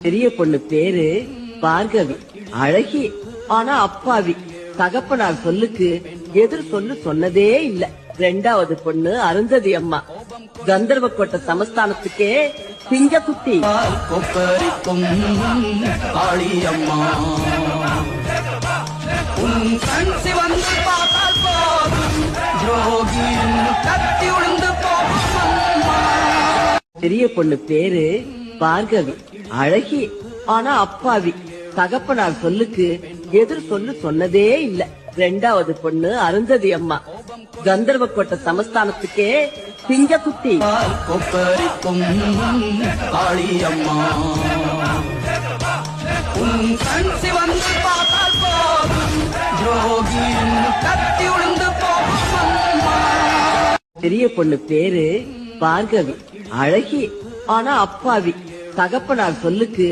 பெரிய பொண்ணு பேரு பார்கவி. அழகி, ஆனா அப்பாவி. தகப்பனார் சொல்லுக்கு எதிர் சொல்லு சொன்னதே இல்ல. ரெண்டாவது பொண்ணு அருந்ததி அம்மா. கந்தர்வ கோட்டை சமஸ்தானத்துக்கே சிங்க குட்டி. கொப்பரிக்கும் காளியம்மா உன் கண் சிவந்து பார்த்தால் போதும் ஜோகியும் கத்தி உளுந்து போகும். பெரிய பொண்ணு பேரு பார்கவி. அழகி, ஆனா அப்பாவி. தகப்பனார் சொல்லுக்கு எதிர் சொல்லு சொன்னதே இல்ல. ரெண்டாவது பொண்ணு அருந்ததி அம்மா. கந்தர்வ கோட்டை சமஸ்தானத்துக்கே சிங்க குட்டி. கொப்பரிக்கும் காளியம்மா உன் கண் சிவந்து பார்த்தால் போதும் ஜோகியும் கத்தி உளுந்து போகும். பெரிய பொண்ணு பேரு பார்கவி. அழகி, ஆனா அப்பாவி. தகப்பனார் சொல்லுக்கு